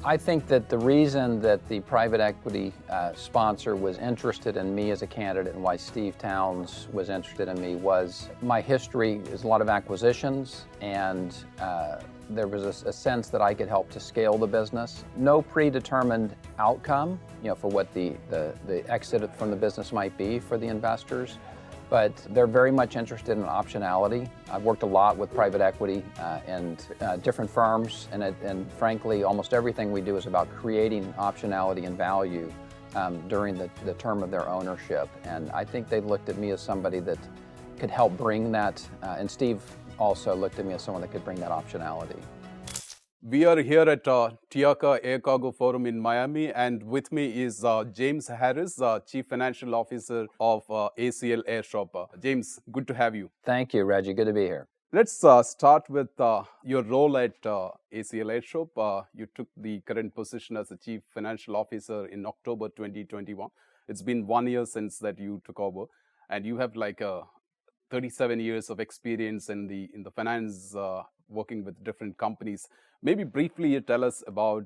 I think that the reason that the private equity sponsor was interested in me as a candidate and why Steve Towns was interested in me was my history is a lot of acquisitions, and there was a sense that I could help to scale the business. No predetermined outcome, for what the exit from the business might be for the investors, but they're very much interested in optionality. I've worked a lot with private equity and different firms, and frankly, almost everything we do is about creating optionality and value during the term of their ownership. And I think they looked at me as somebody that could help bring that, and Steve also looked at me as someone that could bring that optionality. We are here at TIACA Air Cargo Forum in Miami, and with me is James Harris, Chief Financial Officer of ACL Airshop. James, good to have you. Thank you, Reji. Good to be here. Let's start with your role at ACL Airshop. You took the current position as the Chief Financial Officer in October 2021. It's been 1 year since that you took over, and you have 37 years of experience in the finance, working with different companies. Maybe briefly you tell us about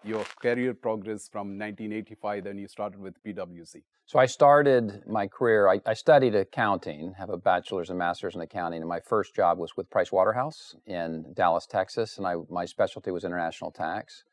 your career progress from 1985, then you started with PwC. So I started my career, I studied accounting, have a bachelor's and master's in accounting, and my first job was with Price Waterhouse in Dallas, Texas, and my specialty was international tax.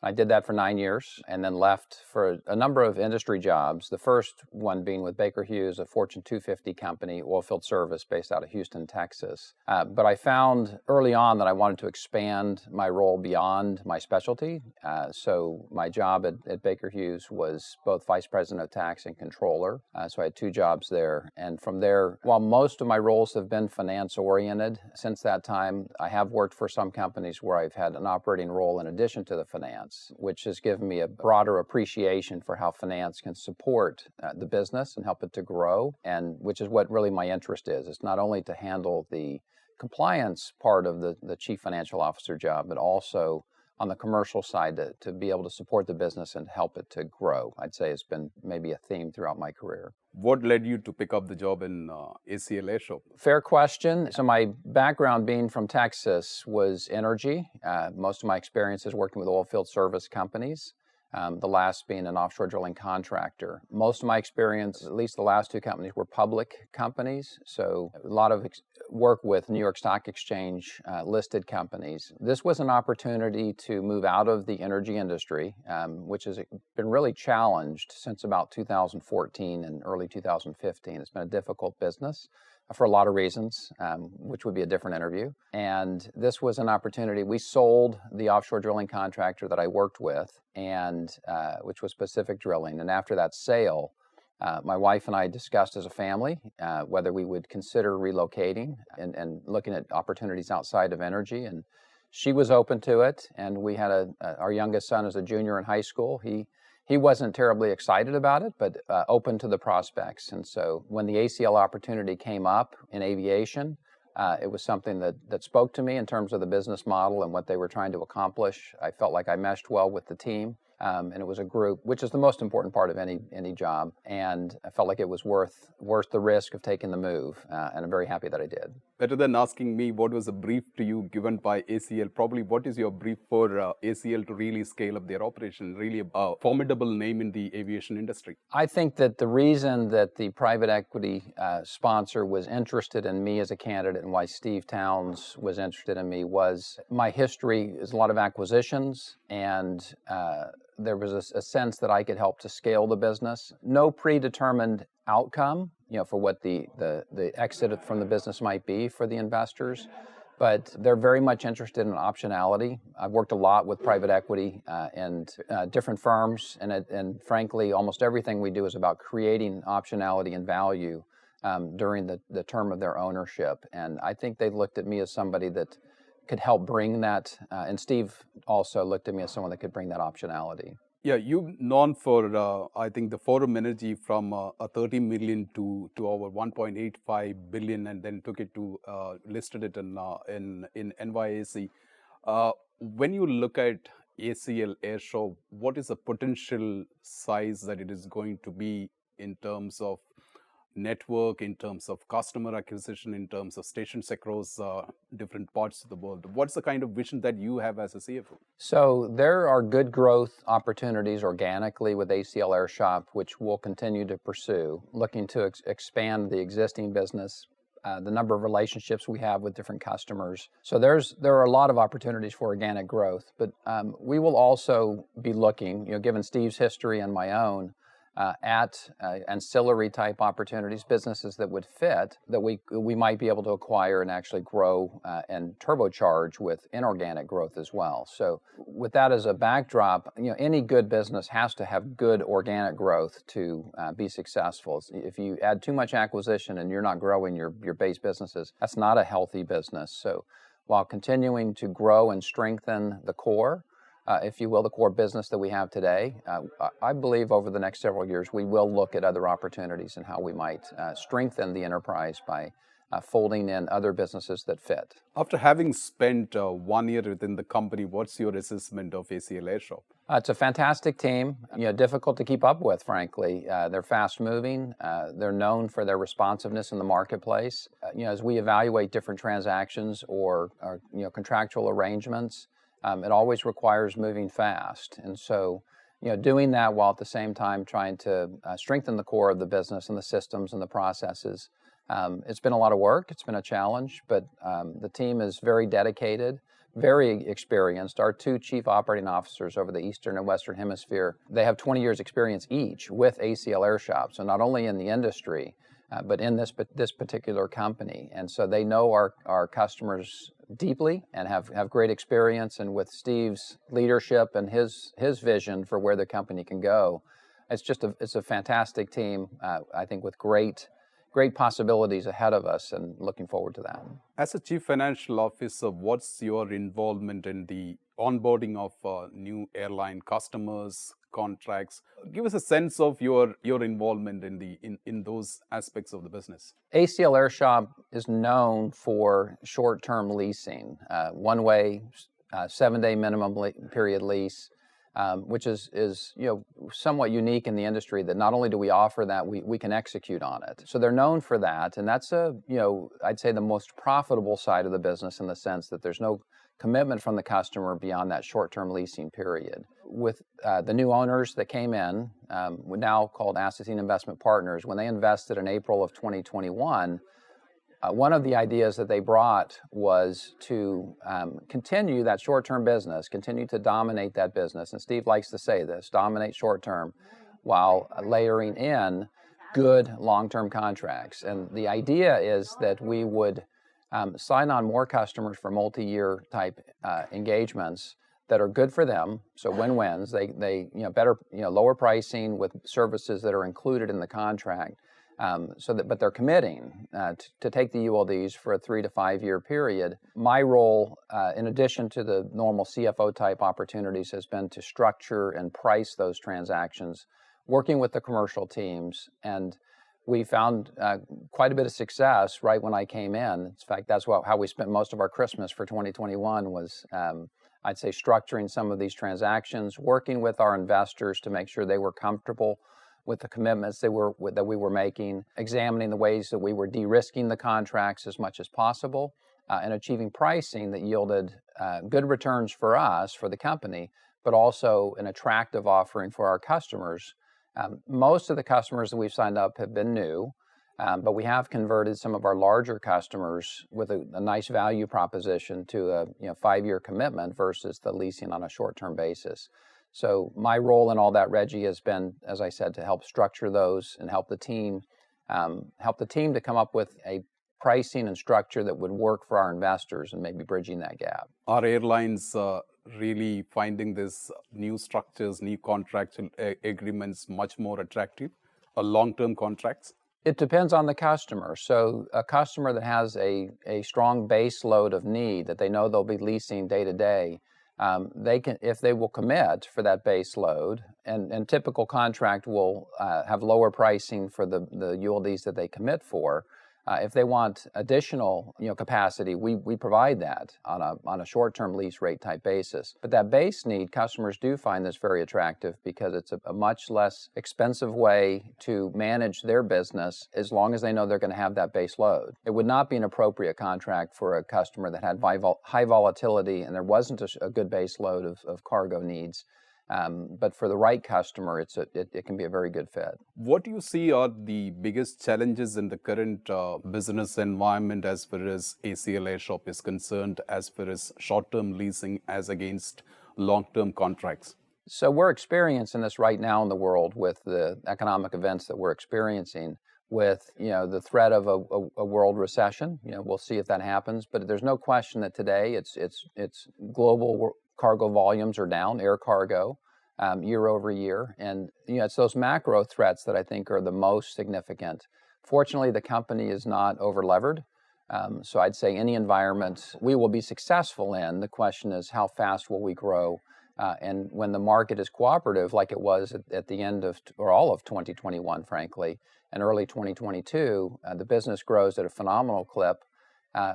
I did that for 9 years and then left for a number of industry jobs, the first one being with Baker Hughes, a Fortune 250 company, oilfield service based out of Houston, Texas. But I found early on that I wanted to expand my role beyond my specialty. So my job at Baker Hughes was both Vice President of Tax and Controller. So I had 2 jobs there. And from there, while most of my roles have been finance-oriented, since that time, I have worked for some companies where I've had an operating role in addition to the finance, which has given me a broader appreciation for how finance can support the business and help it to grow, and which is what really my interest is. It's not only to handle the compliance part of the Chief Financial Officer job, but also on the commercial side to be able to support the business and help it to grow. I'd say it's been maybe a theme throughout my career. What led you to pick up the job in ACL Airshop? Fair question. So my background being from Texas was energy. Most of my experience is working with oilfield service companies, the last being an offshore drilling contractor. Most of my experience, at least the last 2 companies, were public companies. So a lot of work with New York Stock Exchange listed companies. This was an opportunity to move out of the energy industry, which has been really challenged since about 2014 and early 2015. It's been a difficult business for a lot of reasons, which would be a different interview. And this was an opportunity. We sold the offshore drilling contractor that I worked with, and which was Pacific Drilling. And after that sale, my wife and I discussed as a family whether we would consider relocating and looking at opportunities outside of energy. And she was open to it. And we had our youngest son is a junior in high school. He wasn't terribly excited about it, but open to the prospects. And so when the ACL opportunity came up in aviation, it was something that spoke to me in terms of the business model and what they were trying to accomplish. I felt like I meshed well with the team. And it was a group, which is the most important part of any job. And I felt like it was worth the risk of taking the move. And I'm very happy that I did. Better than asking me what was a brief to you given by ACL, probably what is your brief for ACL to really scale up their operation, really a formidable name in the aviation industry? I think that the reason that the private equity sponsor was interested in me as a candidate and why Steve Towns was interested in me was my history is a lot of acquisitions, and there was a sense that I could help to scale the business. No predetermined outcome, for what the exit from the business might be for the investors, but they're very much interested in optionality. I've worked a lot with private equity and different firms, and frankly, almost everything we do is about creating optionality and value during the term of their ownership. And I think they looked at me as somebody that could help bring that, and Steve also looked at me as someone that could bring that optionality. Yeah, you've known for, I think, the Forum Energy from a 30 million to over 1.85 billion, and then took it to, listed it in NYSE. When you look at ACL Airshop, what is the potential size that it is going to be in terms of network, in terms of customer acquisition, in terms of stations across different parts of the world? What's the kind of vision that you have as a CFO? So there are good growth opportunities organically with ACL Airshop, which we'll continue to pursue, looking to expand the existing business, the number of relationships we have with different customers. So there are a lot of opportunities for organic growth, but we will also be looking, given Steve's history and my own, at ancillary type opportunities, businesses that would fit, that we might be able to acquire and actually grow and turbocharge with inorganic growth as well. So with that as a backdrop, any good business has to have good organic growth to be successful. If you add too much acquisition and you're not growing your base businesses, that's not a healthy business. So while continuing to grow and strengthen the core, if you will, the core business that we have today, I believe over the next several years we will look at other opportunities and how we might strengthen the enterprise by folding in other businesses that fit. After having spent 1 year within the company, what's your assessment of ACL Airshop? It's a fantastic team, difficult to keep up with, frankly. They're fast moving. They're known for their responsiveness in the marketplace. As we evaluate different transactions or contractual arrangements, it always requires moving fast. And so, doing that while at the same time trying to strengthen the core of the business and the systems and the processes. It's been a lot of work. It's been a challenge, but the team is very dedicated, very experienced. Our two chief operating officers over the Eastern and Western Hemisphere, they have 20 years experience each with ACL Airshop. So not only in the industry, but in this particular company. And so they know our customers deeply and have great experience. And with Steve's leadership and his vision for where the company can go, it's a fantastic team, I think, with great possibilities ahead of us, and looking forward to that. As a Chief Financial Officer, what's your involvement in the onboarding of new airline customers, contracts? Give us a sense of your involvement in those aspects of the business. ACL Airshop is known for short-term leasing, one-way, 7-day minimum period lease, which is somewhat unique in the industry, that not only do we offer that, we can execute on it. So they're known for that, and that's I'd say the most profitable side of the business, in the sense that there's no commitment from the customer beyond that short-term leasing period. With the new owners that came in, we're now called Assetine Investment Partners, when they invested in April of 2021, one of the ideas that they brought was to continue that short-term business, continue to dominate that business. And Steve likes to say this, dominate short-term, while layering in good long-term contracts. And the idea is that we would sign on more customers for multi-year type engagements that are good for them, so win-wins. They better, lower pricing with services that are included in the contract. But they're committing to take the ULDs for a 3 to 5 year period. My role, in addition to the normal CFO type opportunities, has been to structure and price those transactions, working with the commercial teams. And we found quite a bit of success right when I came in. In fact, that's how we spent most of our Christmas for 2021 was, I'd say, structuring some of these transactions, working with our investors to make sure they were comfortable with the commitments that we were making, examining the ways that we were de-risking the contracts as much as possible, and achieving pricing that yielded good returns for us, for the company, but also an attractive offering for our customers. Most of the customers that we've signed up have been new, but we have converted some of our larger customers with a nice value proposition to a 5-year commitment versus the leasing on a short-term basis. So my role in all that, Reji, has been, as I said, to help structure those and help the team to come up with a pricing and structure that would work for our investors, and maybe bridging that gap. Are airlines really finding this new structures, new contractual agreements much more attractive, or long-term contracts? It depends on the customer. So a customer that has a strong base load of need that they know they'll be leasing day to day, they can, if they will commit for that base load, and typical contract will have lower pricing for the ULDs that they commit for. If they want additional, capacity, we provide that on a short-term lease rate type basis. But that base need, customers do find this very attractive because it's a much less expensive way to manage their business as long as they know they're going to have that base load. It would not be an appropriate contract for a customer that had high volatility and there wasn't a good base load of cargo needs. But for the right customer, it can be a very good fit. What do you see are the biggest challenges in the current business environment as far as ACL Airshop is concerned, as far as short-term leasing as against long-term contracts? So we're experiencing this right now in the world with the economic events that we're experiencing, with the threat of a world recession. We'll see if that happens, but there's no question that today it's global cargo volumes are down, air cargo, year over year. And it's those macro threats that I think are the most significant. Fortunately, the company is not over-levered. So I'd say any environment we will be successful in. The question is, how fast will we grow? And when the market is cooperative, like it was at the end of, or all of 2021, frankly, and early 2022, the business grows at a phenomenal clip.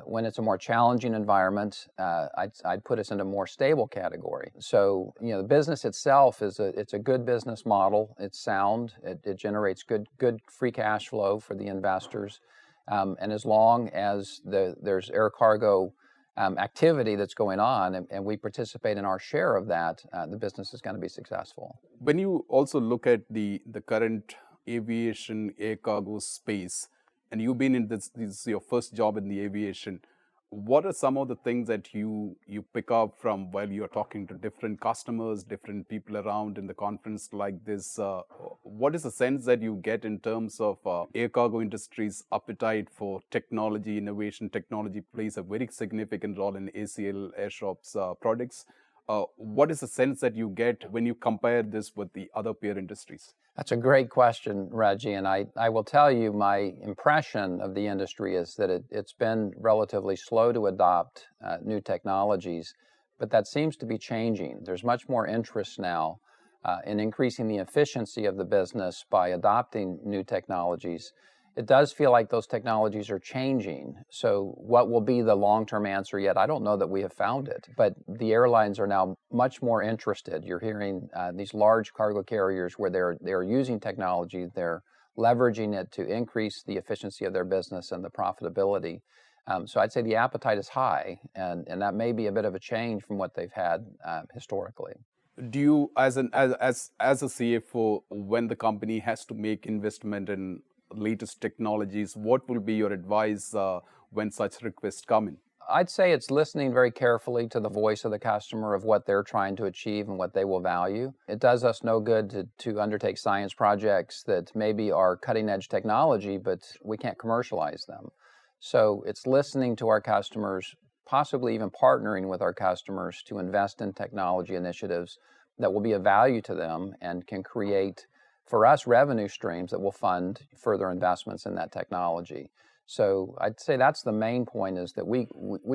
When it's a more challenging environment, I'd put us in a more stable category. So, the business itself it's a good business model. It's sound. It generates good free cash flow for the investors. And as long as there's air cargo activity that's going on and we participate in our share of that, the business is going to be successful. When you also look at the current aviation air cargo space, and you've been in this is your first job in the aviation, what are some of the things that you pick up from while you're talking to different customers, different people around in the conference like this? What is the sense that you get in terms of air cargo industry's appetite for technology, innovation? Technology plays a very significant role in ACL Airshop's products. What is the sense that you get when you compare this with the other peer industries? That's a great question, Reji, and I will tell you my impression of the industry is that it's been relatively slow to adopt new technologies, but that seems to be changing. There's much more interest now in increasing the efficiency of the business by adopting new technologies. It does feel like those technologies are changing. So what will be the long-term answer yet? I don't know that we have found it, but the airlines are now much more interested. You're hearing these large cargo carriers where they're using technology, they're leveraging it to increase the efficiency of their business and the profitability. So I'd say the appetite is high, and that may be a bit of a change from what they've had historically. Do you, as a CFO, when the company has to make investment in latest technologies, what will be your advice when such requests come in? I'd say it's listening very carefully to the voice of the customer of what they're trying to achieve and what they will value. It does us no good to undertake science projects that maybe are cutting edge technology, but we can't commercialize them. So it's listening to our customers, possibly even partnering with our customers to invest in technology initiatives that will be of value to them and can create, for us, revenue streams that will fund further investments in that technology. So I'd say that's the main point, is that we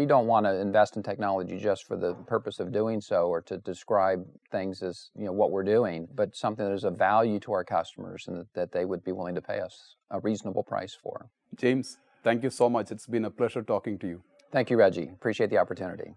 don't want to invest in technology just for the purpose of doing so or to describe things as what we're doing, but something that is of value to our customers and that they would be willing to pay us a reasonable price for. James, thank you so much. It's been a pleasure talking to you. Thank you, Reji. Appreciate the opportunity.